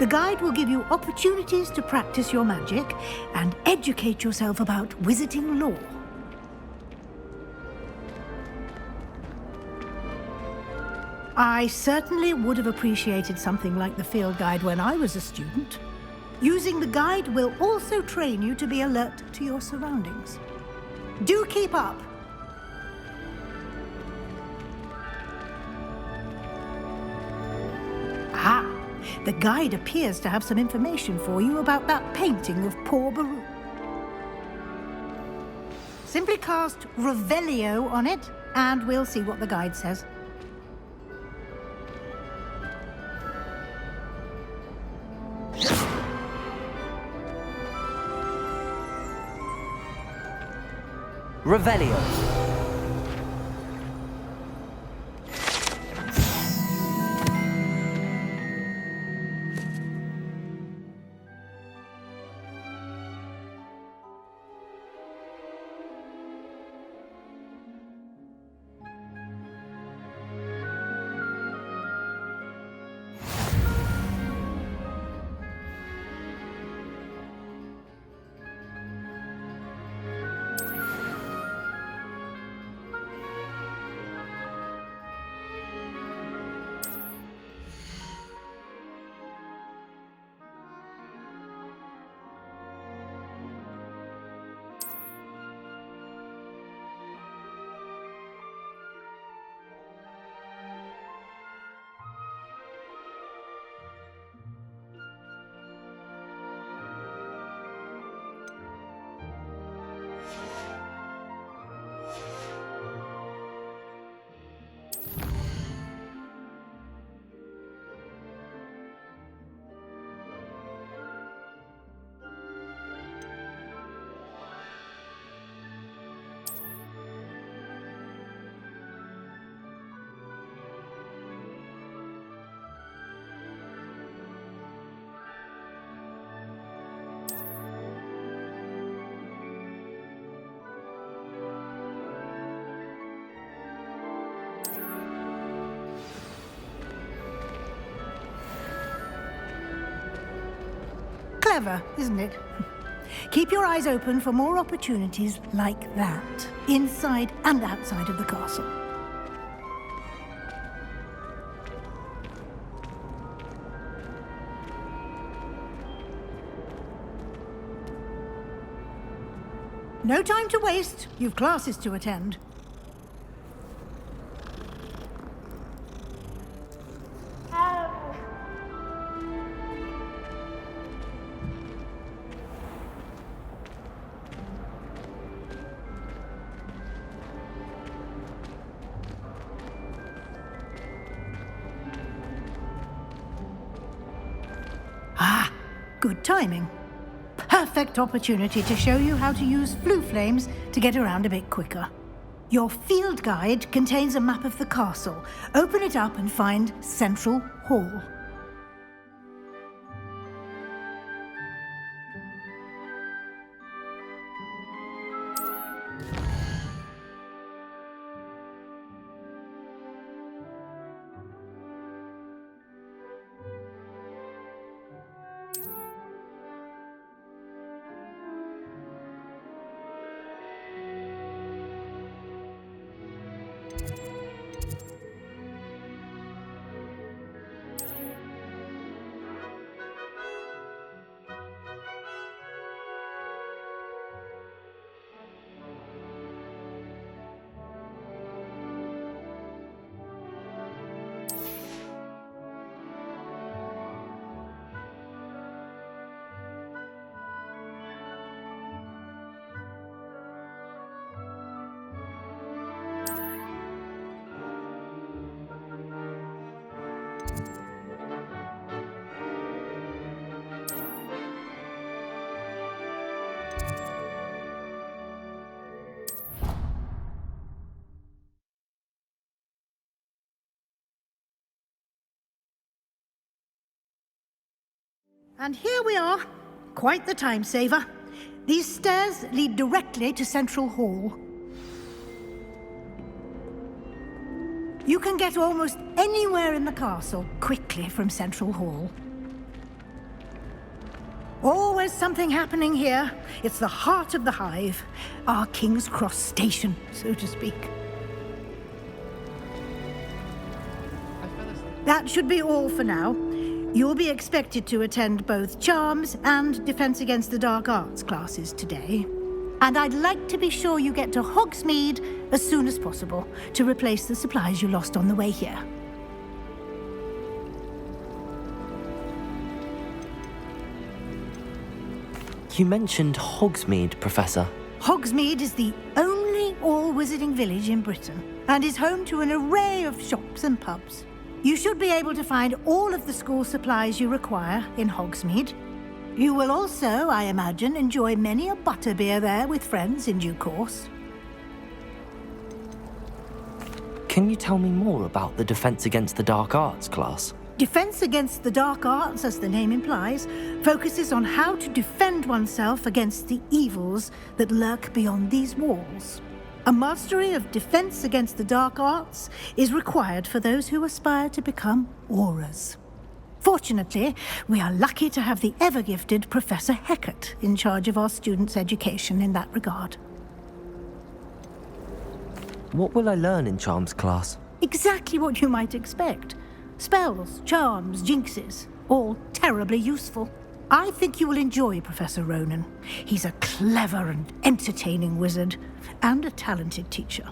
The guide will give you opportunities to practice your magic and educate yourself about wizarding lore. I certainly would have appreciated something like the field guide when I was a student. Using the guide will also train you to be alert to your surroundings. Do keep up! Ah, the guide appears to have some information for you about that painting of poor Baru. Simply cast Revelio on it, and we'll see what the guide says. Revelio. Clever, isn't it? Keep your eyes open for more opportunities like that, inside and outside of the castle. No time to waste. You've classes to attend. Ah, good timing. Perfect opportunity to show you how to use flue flames to get around a bit quicker. Your field guide contains a map of the castle. Open it up and find Central Hall. And here we are. Quite the time saver. These stairs lead directly to Central Hall. You can get almost anywhere in the castle quickly from Central Hall. Always something happening here. It's the heart of the hive. Our King's Cross station, so to speak. That should be all for now. You'll be expected to attend both Charms and Defense Against the Dark Arts classes today. And I'd like to be sure you get to Hogsmeade as soon as possible to replace the supplies you lost on the way here. You mentioned Hogsmeade, Professor. Hogsmeade is the only all-wizarding village in Britain and is home to an array of shops and pubs. You should be able to find all of the school supplies you require in Hogsmeade. You will also, I imagine, enjoy many a butterbeer there with friends in due course. Can you tell me more about the Defense Against the Dark Arts class? Defense Against the Dark Arts, as the name implies, focuses on how to defend oneself against the evils that lurk beyond these walls. A mastery of Defense Against the Dark Arts is required for those who aspire to become Aurors. Fortunately, we are lucky to have the ever-gifted Professor Hecat in charge of our students' education in that regard. What will I learn in Charms class? Exactly what you might expect. Spells, charms, jinxes, all terribly useful. I think you will enjoy Professor Ronan. He's a clever and entertaining wizard, and a talented teacher.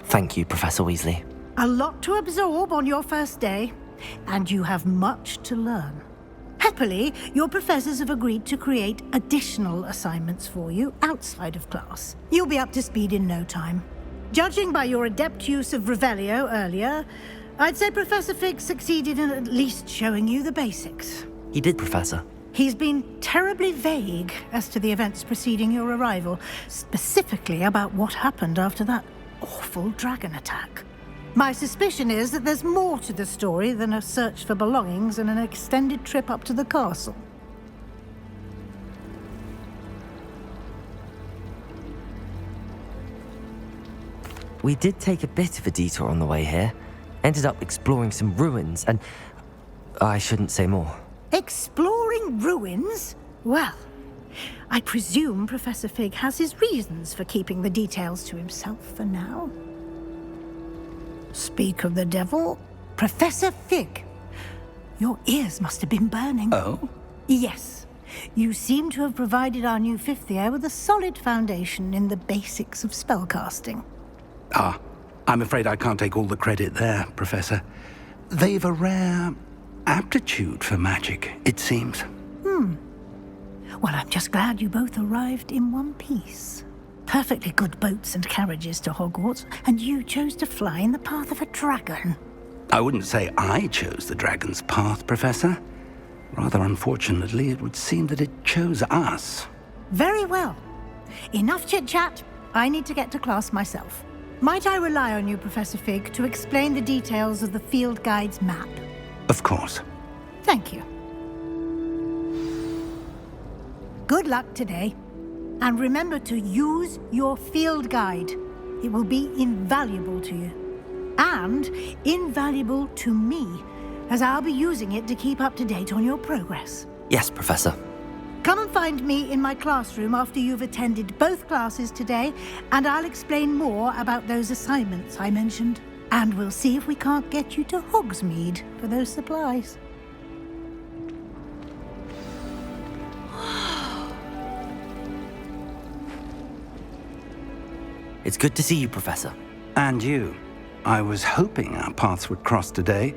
Thank you, Professor Weasley. A lot to absorb on your first day, and you have much to learn. Happily, your professors have agreed to create additional assignments for you outside of class. You'll be up to speed in no time. Judging by your adept use of Revelio earlier, I'd say Professor Fig succeeded in at least showing you the basics. He did, Professor. He's been terribly vague as to the events preceding your arrival, specifically about what happened after that awful dragon attack. My suspicion is that there's more to the story than a search for belongings and an extended trip up to the castle. We did take a bit of a detour on the way here. Ended up exploring some ruins and... I shouldn't say more. Exploring ruins? Well, I presume Professor Fig has his reasons for keeping the details to himself for now. Speak of the devil, Professor Fig. Your ears must have been burning. Oh? Yes. You seem to have provided our new fifth year with a solid foundation in the basics of spellcasting. Ah, I'm afraid I can't take all the credit there, Professor. They've a rare aptitude for magic, it seems. Well, I'm just glad you both arrived in one piece. Perfectly good boats and carriages to Hogwarts, and you chose to fly in the path of a dragon. I wouldn't say I chose the dragon's path, Professor. Rather unfortunately, it would seem that it chose us. Very well. Enough chit-chat. I need to get to class myself. Might I rely on you, Professor Fig, to explain the details of the field guide's map? Of course. Thank you. Good luck today. And remember to use your field guide. It will be invaluable to you. And invaluable to me, as I'll be using it to keep up to date on your progress. Yes, Professor. Come and find me in my classroom after you've attended both classes today, and I'll explain more about those assignments I mentioned. And we'll see if we can't get you to Hogsmeade for those supplies. It's good to see you, Professor. And you. I was hoping our paths would cross today,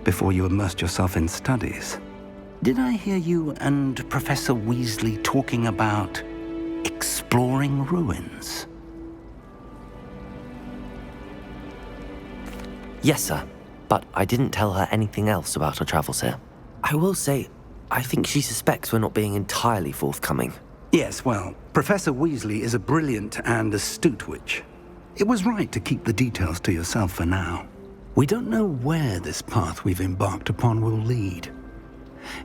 before you immersed yourself in studies. Did I hear you and Professor Weasley talking about exploring ruins? Yes, sir. But I didn't tell her anything else about our travels here. I will say, I think she suspects we're not being entirely forthcoming. Yes, well, Professor Weasley is a brilliant and astute witch. It was right to keep the details to yourself for now. We don't know where this path we've embarked upon will lead.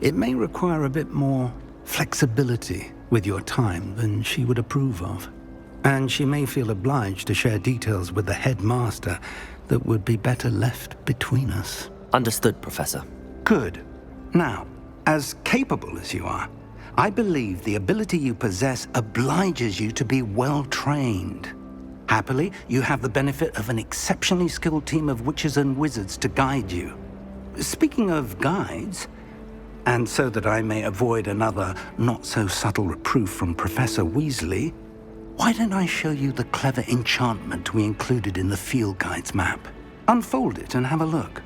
It may require a bit more flexibility with your time than she would approve of. And she may feel obliged to share details with the headmaster that would be better left between us. Understood, Professor. Good. Now, As capable as you are, I believe the ability you possess obliges you to be well trained. Happily, you have the benefit of an exceptionally skilled team of witches and wizards to guide you. Speaking of guides, and so that I may avoid another not-so-subtle reproof from Professor Weasley, why don't I show you the clever enchantment we included in the field guide's map? Unfold it and have a look.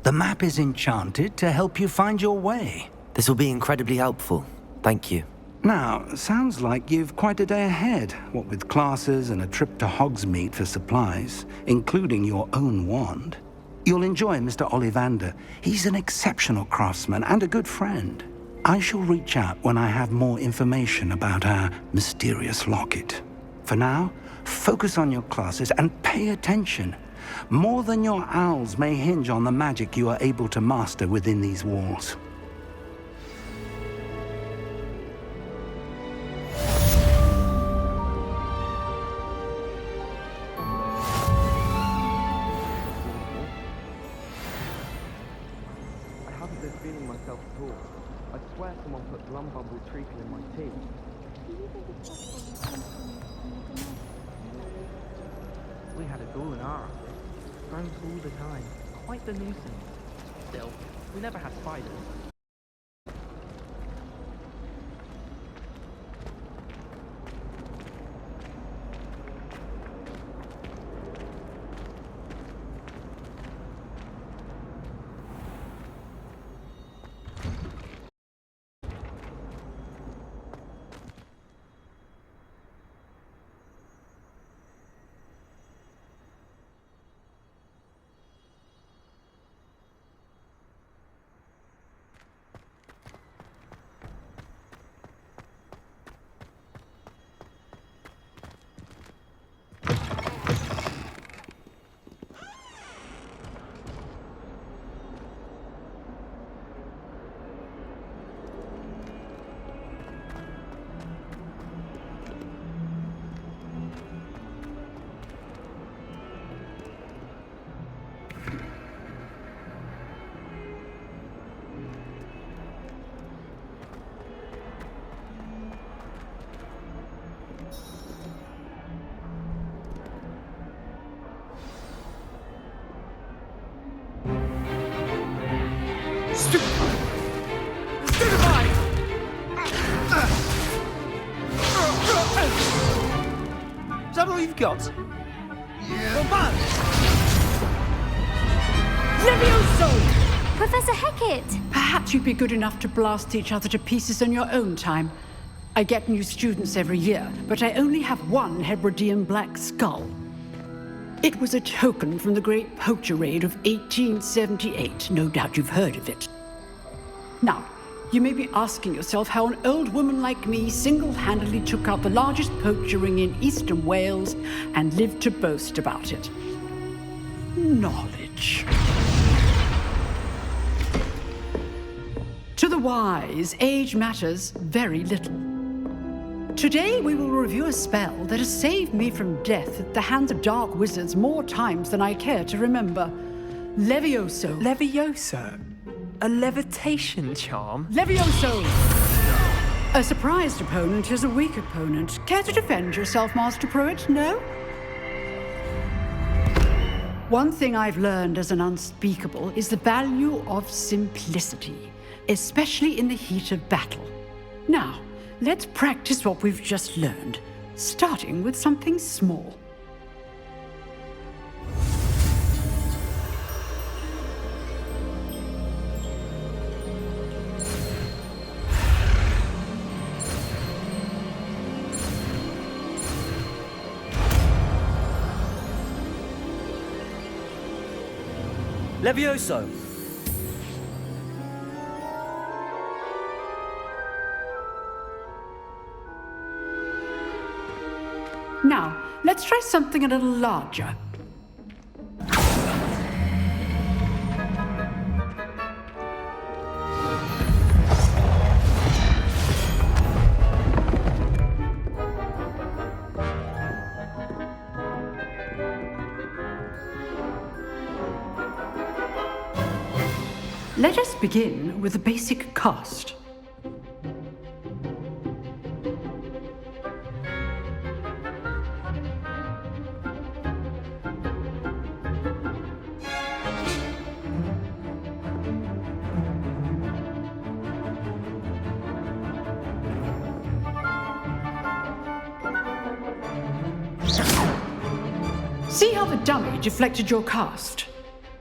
The map is enchanted to help you find your way. This will be incredibly helpful. Thank you. Now, sounds like you've quite a day ahead, what with classes and a trip to Hogsmeade for supplies, including your own wand. You'll enjoy Mr. Ollivander. He's an exceptional craftsman and a good friend. I shall reach out when I have more information about our mysterious locket. For now, focus on your classes and pay attention. More than your owls may hinge on the magic you are able to master within these walls. I haven't been feeling myself at all. I swear someone put Glumbumble treacle in my tea. We had a ghoul in our office. Drones all the time. Quite the nuisance. Still, we never had spiders. Is that all you've got? Yeah. Levioso! Professor Hecat! Perhaps you'd be good enough to blast each other to pieces in your own time. I get new students every year, but I only have one Hebridean black skull. It was a token from the Great Poacher Raid of 1878. No doubt you've heard of it. Now, you may be asking yourself how an old woman like me single-handedly took out the largest poacher ring in eastern Wales and lived to boast about it. Knowledge. To the wise, age matters very little. Today we will review a spell that has saved me from death at the hands of dark wizards more times than I care to remember. Levioso. Levioso? A levitation charm? Levioso! A surprised opponent is a weak opponent. Care to defend yourself, Master Pruitt? No? One thing I've learned as an unspeakable is the value of simplicity, especially in the heat of battle. Now, let's practice what we've just learned, starting with something small. Levioso! Now, let's try something a little larger. Let us begin with the basic cast. See how the dummy deflected your cast?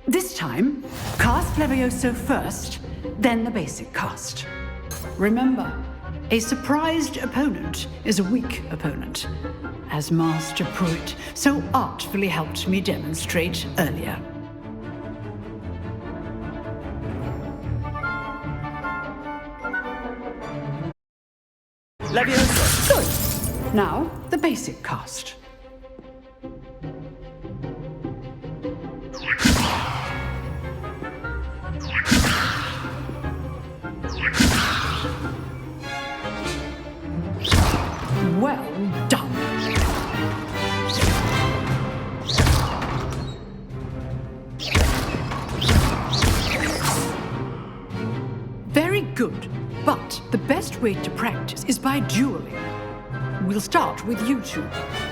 This time, cast Levioso first, then the basic cast. Remember, a surprised opponent is a weak opponent, as Master Pruitt so artfully helped me demonstrate earlier. Levioso! Good. Now, the basic cast. Well done. Very good. But the best way to practice is by dueling. We'll start with you two.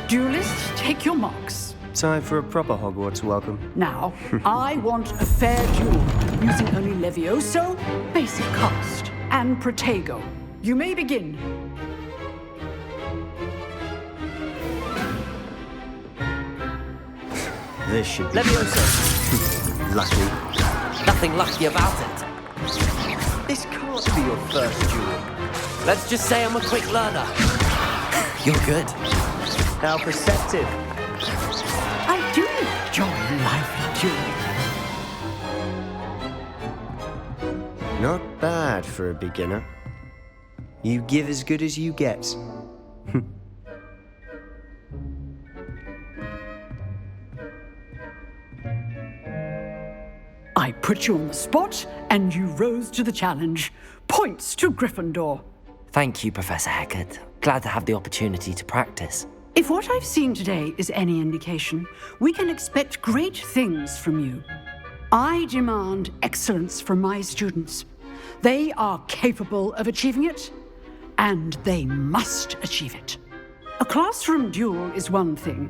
Duelists, take your marks. Time for a proper Hogwarts welcome. Now, I want a fair duel, using only Levioso, basic cast, and Protego. You may begin. This should be Levioso! lucky. Nothing lucky about it. This can't be your first duel. Let's just say I'm a quick learner. You're good. How perceptive. I do enjoy lively dueling. Not bad for a beginner. You give as good as you get. I put you on the spot, and you rose to the challenge. Points to Gryffindor. Thank you, Professor Hecat. Glad to have the opportunity to practice. If what I've seen today is any indication, we can expect great things from you. I demand excellence from my students. They are capable of achieving it, and they must achieve it. A classroom duel is one thing,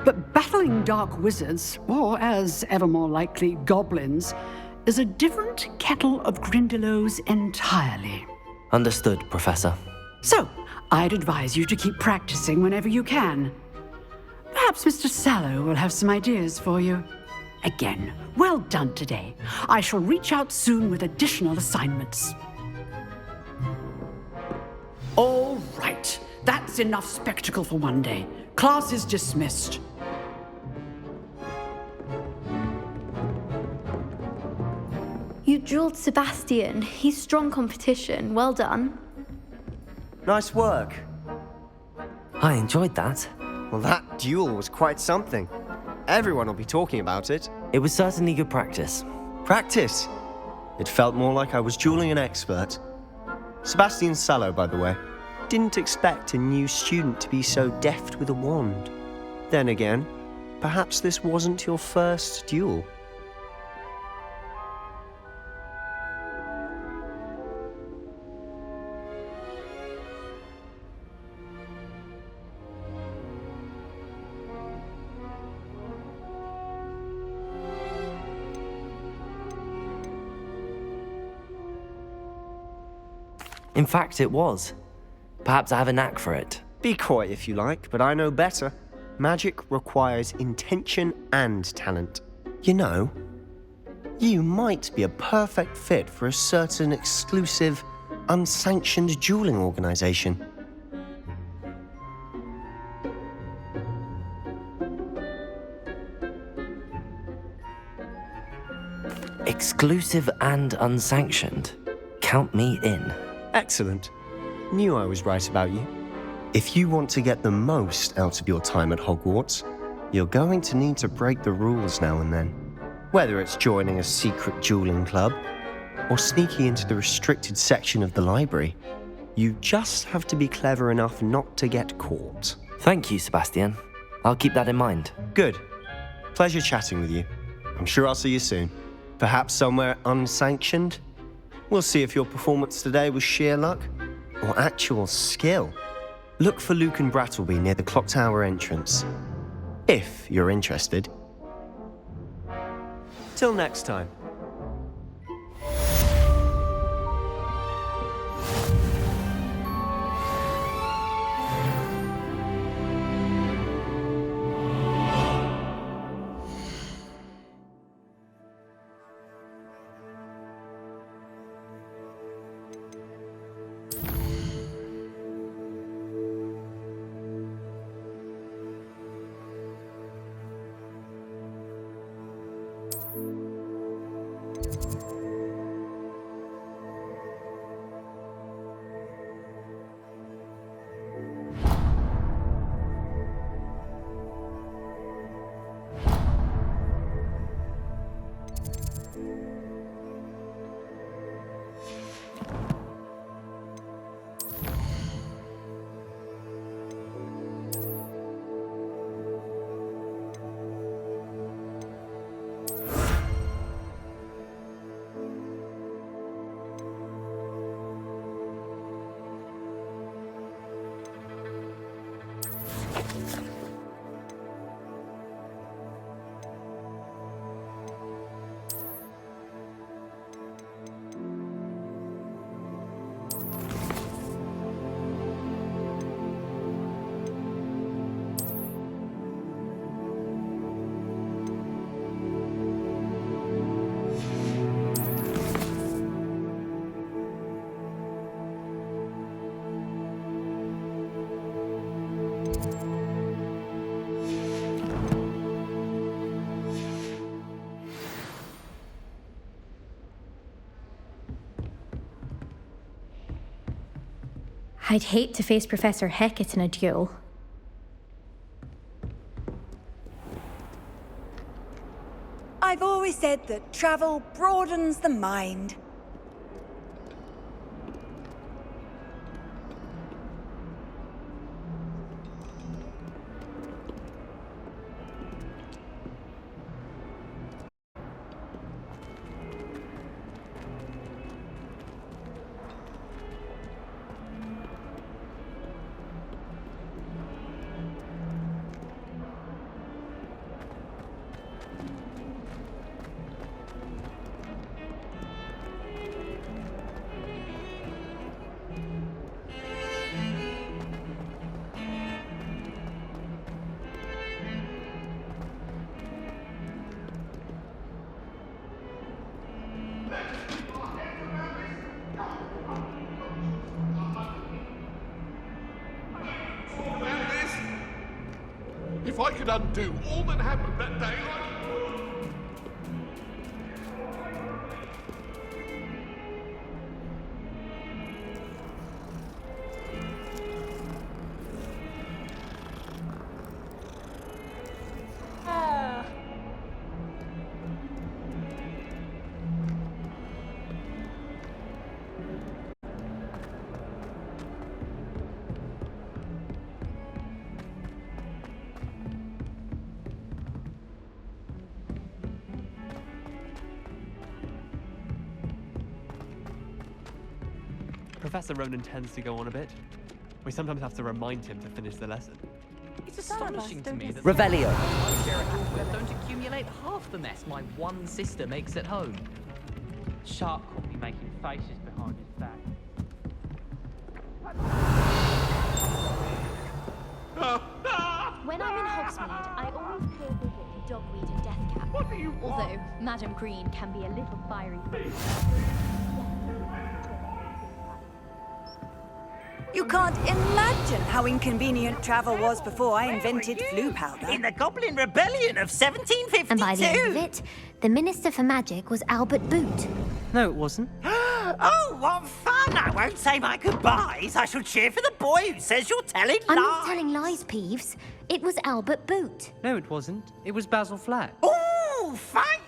but battling dark wizards, or as ever more likely, goblins, is a different kettle of Grindylows entirely. Understood, Professor. So, I'd advise you to keep practicing whenever you can. Perhaps Mr. Sallow will have some ideas for you. Again, well done today. I shall reach out soon with additional assignments. All right. That's enough spectacle for one day. Class is dismissed. You dueled Sebastian. He's strong competition. Well done. Nice work. I enjoyed that. Well, that duel was quite something. Everyone will be talking about it. It was certainly good practice. Practice? It felt more like I was dueling an expert. Sebastian Sallow, by the way. Didn't expect a new student to be so deft with a wand. Then again, perhaps this wasn't your first duel. In fact, it was. Perhaps I have a knack for it. Be coy if you like, but I know better. Magic requires intention and talent. You know, you might be a perfect fit for a certain exclusive, unsanctioned dueling organization. Exclusive and unsanctioned. Count me in. Excellent. Knew I was right about you. If you want to get the most out of your time at Hogwarts, you're going to need to break the rules now and then. Whether it's joining a secret dueling club or sneaking into the restricted section of the library, you just have to be clever enough not to get caught. Thank you, Sebastian. I'll keep that in mind. Good. Pleasure chatting with you. I'm sure I'll see you soon. Perhaps somewhere unsanctioned? We'll see if your performance today was sheer luck or actual skill. Look for Luke and Brattleby near the clock tower entrance, if you're interested. Till next time. I'd hate to face Professor Hecat in a duel. I've always said that travel broadens the mind. If I could undo all that happened that day, Professor Ronan tends to go on a bit. We sometimes have to remind him to finish the lesson. It's astonishing to me that Revelio. I share a housework don't accumulate half the mess my one sister makes at home. Sharp caught me making faces behind his back. When I'm in Hogsmeade, I always pay a visit to Dogweed and Deathcap. Although Madam Green can be a little fiery. You can't imagine how inconvenient travel was before I invented flu powder. In the Goblin Rebellion of 1752. And by the end of it, the Minister for Magic was Albert Boot. No, it wasn't. Oh, what fun! I won't say my goodbyes. I shall cheer for the boy who says you're telling lies. I'm not telling lies, Peeves. It was Albert Boot. No, it wasn't. It was Basil Flack. Ooh, fight!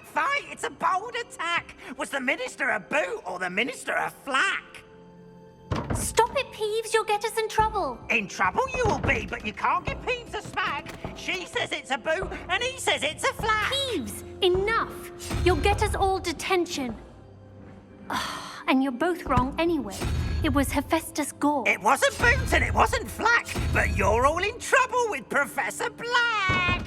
It's a bold attack. Was the Minister a boot or the Minister a flack? Stop it, Peeves. You'll get us in trouble. In trouble you will be, but you can't give Peeves a smack. She says it's a boot, and he says it's a flack. Peeves, enough. You'll get us all detention. And you're both wrong anyway. It was Hephaestus Gore. It wasn't boot and it wasn't flack, but you're all in trouble with Professor Black.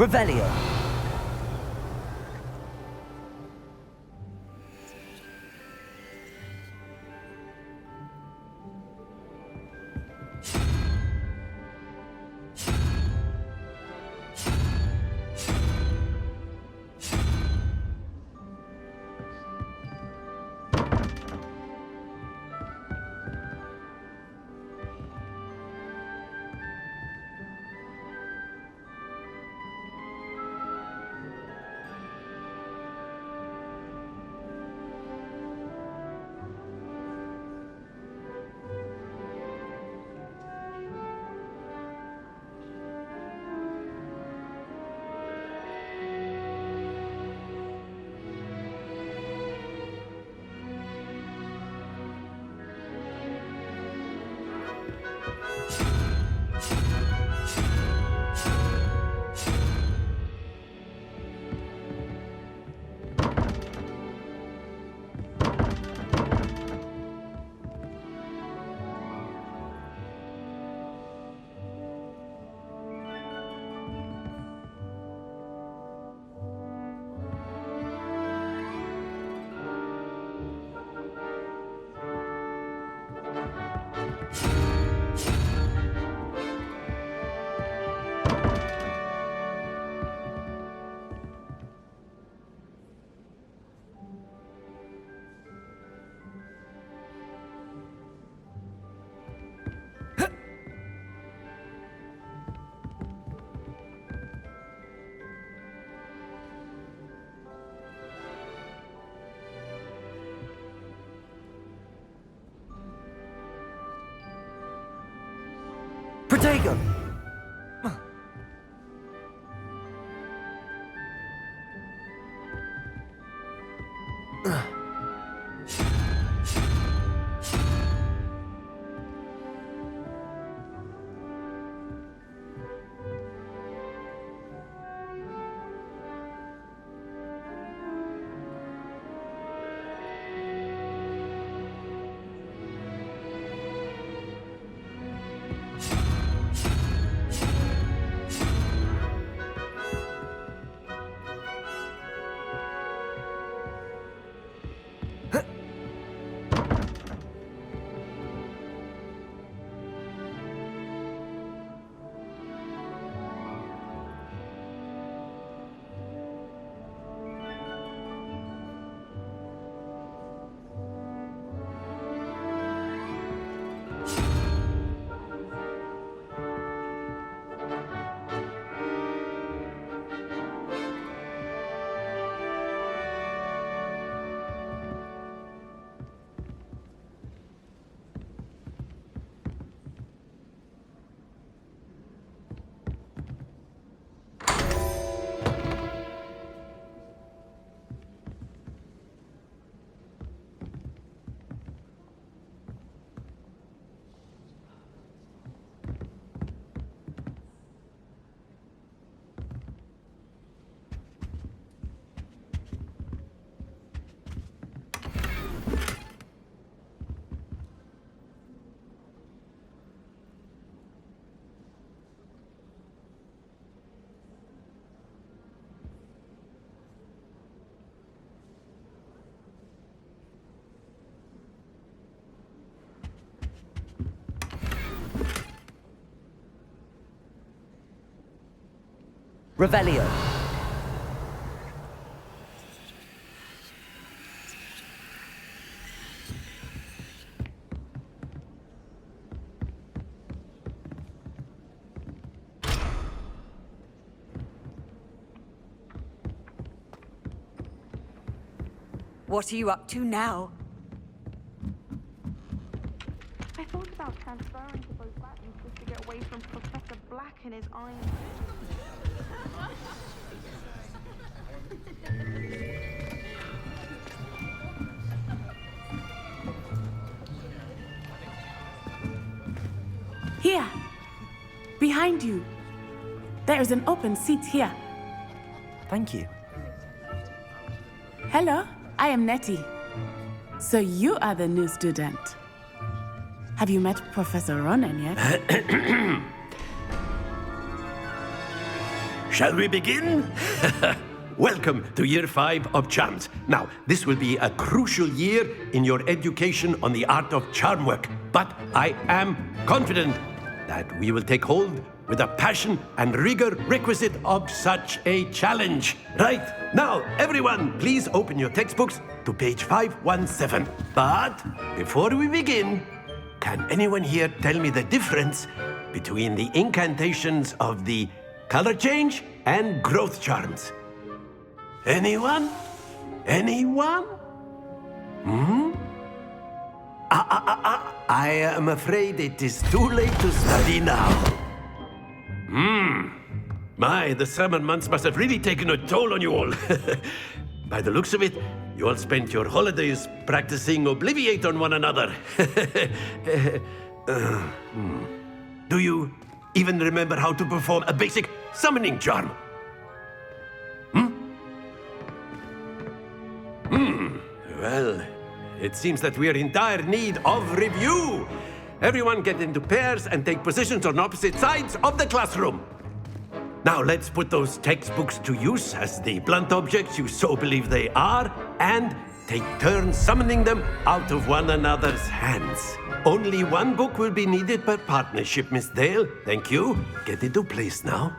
Revelio. Protego! Revelio. What are you up to now? I thought about transferring to both Latins just to get away from Professor Black and his iron. Here, behind you. There is an open seat here. Thank you. Hello, I am Nettie. So you are the new student. Have you met Professor Ronan yet? Shall we begin? Welcome to Year 5 of Charms. Now, this will be a crucial year in your education on the art of charm work, but I am confident that we will take hold with the passion and rigor requisite of such a challenge. Right, now, everyone, please open your textbooks to page 517. But before we begin, can anyone here tell me the difference between the incantations of the color change and growth charms? Anyone? Anyone? I am afraid it is too late to study now. My, the summer months must have really taken a toll on you all. By the looks of it, you all spent your holidays practicing Obliviate on one another. Do you even remember how to perform a basic summoning charm? Well, it seems that we are in dire need of review. Everyone get into pairs and take positions on opposite sides of the classroom. Now let's put those textbooks to use as the blunt objects you so believe they are, and take turns summoning them out of one another's hands. Only one book will be needed per partnership, Miss Dale. Thank you. Get into place now.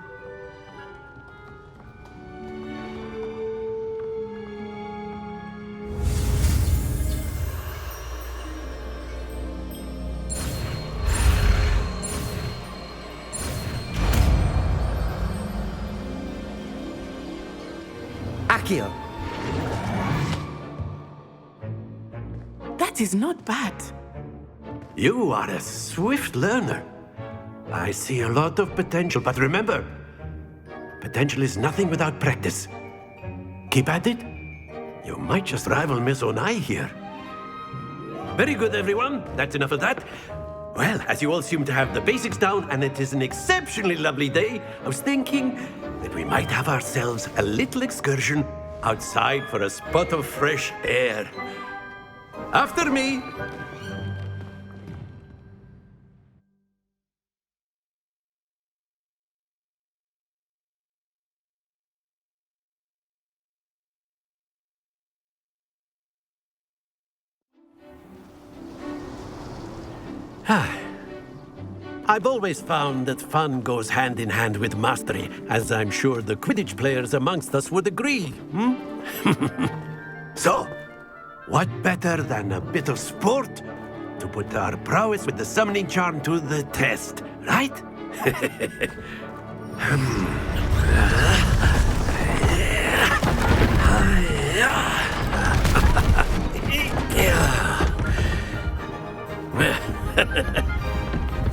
Accio. That is not bad. You are a swift learner. I see a lot of potential, but remember, potential is nothing without practice. Keep at it. You might just rival Miss Onai here. Very good, everyone. That's enough of that. Well, as you all seem to have the basics down, and it is an exceptionally lovely day, I was thinking that we might have ourselves a little excursion outside for a spot of fresh air. After me. I've always found that fun goes hand in hand with mastery, as I'm sure the Quidditch players amongst us would agree. So, what better than a bit of sport to put our prowess with the summoning charm to the test, right?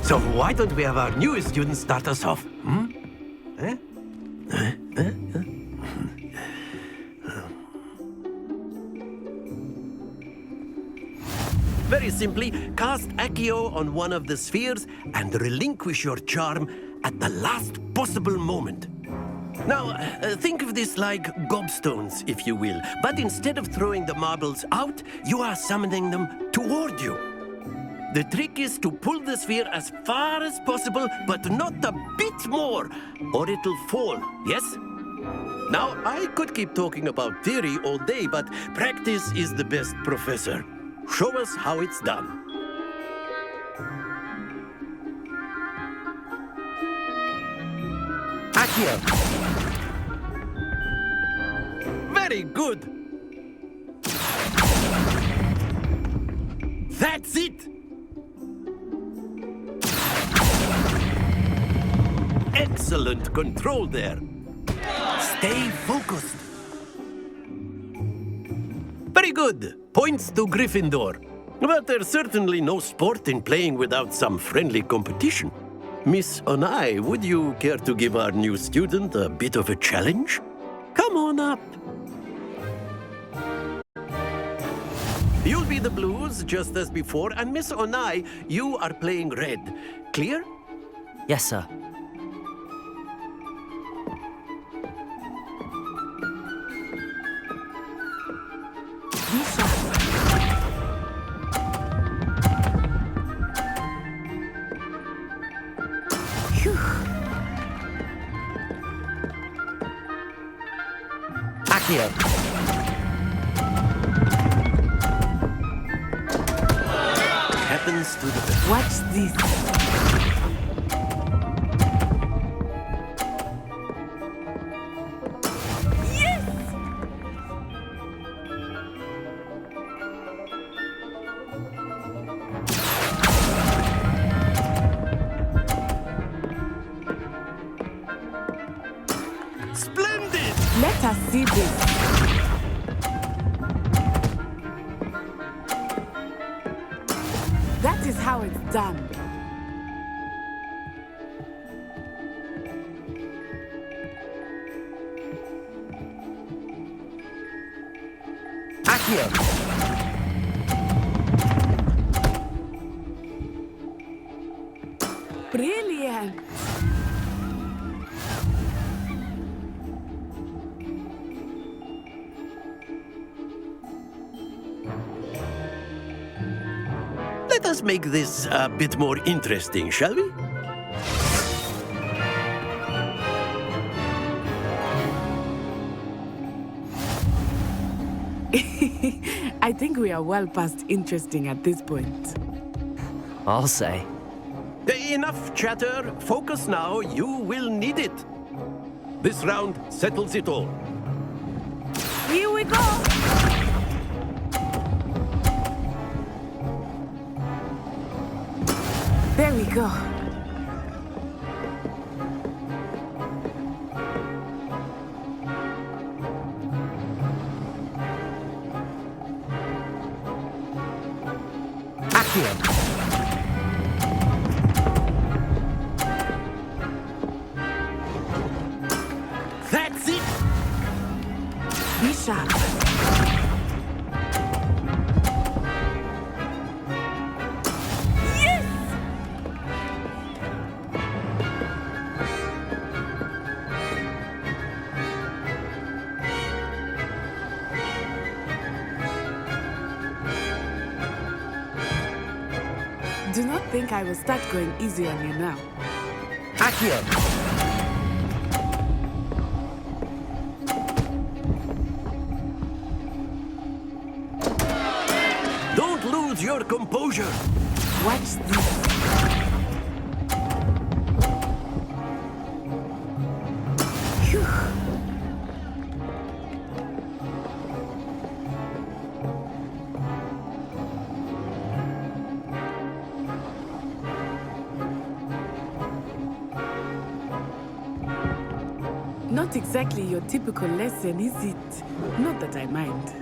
So why don't we have our newest student start us off? Very simply, cast Accio on one of the spheres and relinquish your charm at the last possible moment. Now, think of this like gobstones, if you will, but instead of throwing the marbles out, you are summoning them toward you. The trick is to pull the sphere as far as possible, but not a bit more, or it'll fall, yes? Now, I could keep talking about theory all day, but practice is the best professor. Show us how it's done. Accio. Very good. That's it. Excellent control there. Stay focused. Very good. Points to Gryffindor. But there's certainly no sport in playing without some friendly competition. Miss Onai, would you care to give our new student a bit of a challenge? Come on up. You'll be the blues, just as before, and Miss Onai, you are playing red. Clear? Yes, sir. Accio. Happens to the best. Watch this. Splendid! Let us see this. That is how it's done. Accio. Brilliant. Let us make this a bit more interesting, shall we? I think we are well past interesting at this point. I'll say. Enough chatter. Focus now. You will need it. This round settles it all. Here we go. There we go. Accio. sharp. Yes! Do not think I will start going easy on you now. Accio! Don't lose your composure. Watch this. Phew. Not exactly your typical lesson, is it? Not that I mind.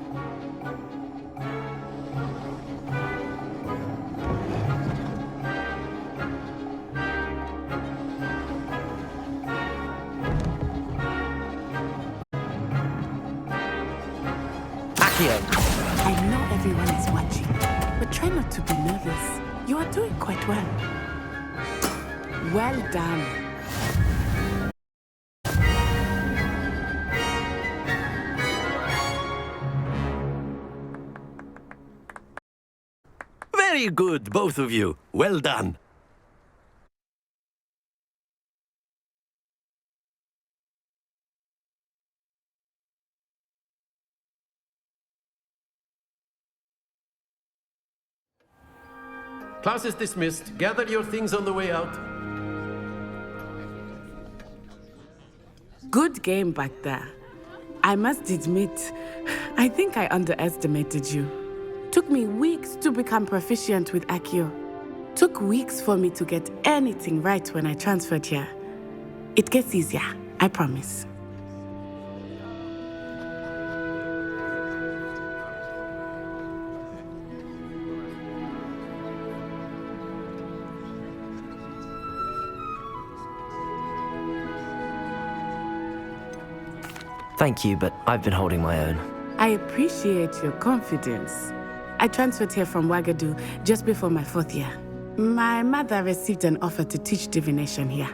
I know everyone is watching, but try not to be nervous. You are doing quite well. Well done. Very good, both of you. Well done. Class is dismissed. Gather your things on the way out. Good game back there. I must admit, I think I underestimated you. Took me weeks to become proficient with Accio. Took weeks for me to get anything right when I transferred here. It gets easier, I promise. Thank you, but I've been holding my own. I appreciate your confidence. I transferred here from Ouagadougou just before my 4th year. My mother received an offer to teach divination here.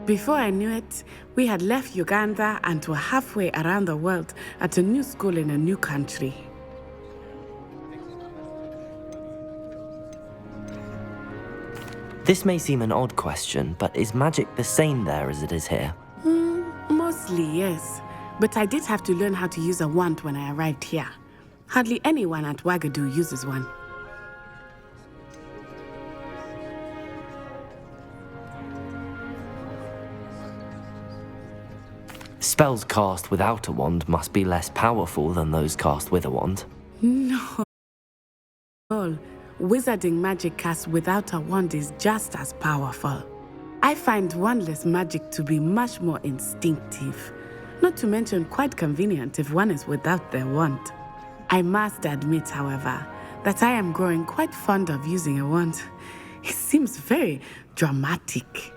Before I knew it, we had left Uganda and were halfway around the world at a new school in a new country. This may seem an odd question, but is magic the same there as it is here? Mostly, yes. But I did have to learn how to use a wand when I arrived here. Hardly anyone at Ouagadougou uses one. Spells cast without a wand must be less powerful than those cast with a wand. No. Wizarding magic cast without a wand is just as powerful. I find wandless magic to be much more instinctive. Not to mention quite convenient if one is without their wand. I must admit, however, that I am growing quite fond of using a wand. It seems very dramatic.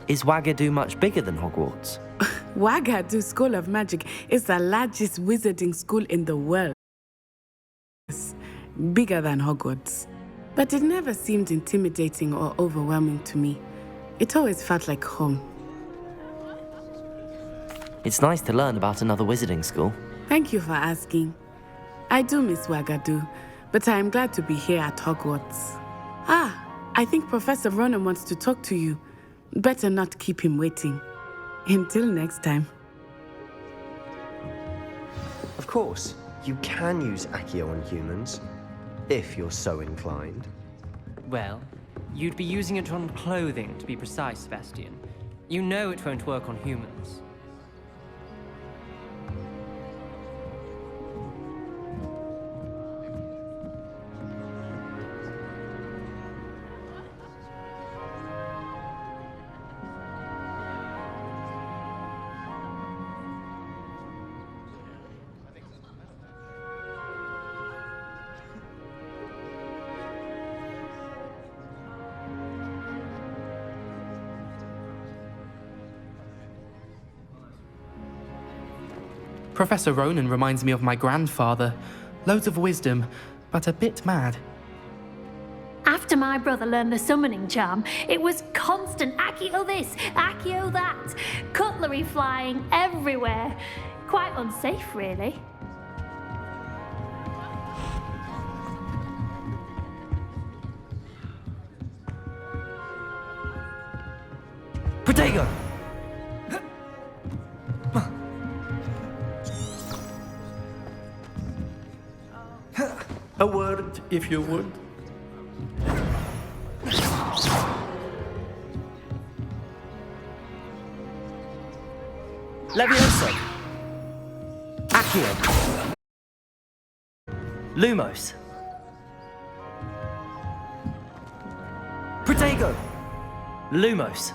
Is Ouagadougou much bigger than Hogwarts? Ouagadougou School of Magic is the largest wizarding school in the world. Bigger than Hogwarts. But it never seemed intimidating or overwhelming to me. It always felt like home. It's nice to learn about another wizarding school. Thank you for asking. I do miss Ouagadougou, but I am glad to be here at Hogwarts. I think Professor Ronan wants to talk to you. Better not keep him waiting. Until next time. Of course, you can use Accio on humans, if you're so inclined. Well, you'd be using it on clothing, to be precise, Sebastian. You know it won't work on humans. Professor Ronan reminds me of my grandfather. Loads of wisdom, but a bit mad. After my brother learned the summoning charm, it was constant Accio this, Accio that, cutlery flying everywhere. Quite unsafe, really. Protego! A word, if you would. Levioso! Accio! Lumos! Protego! Lumos!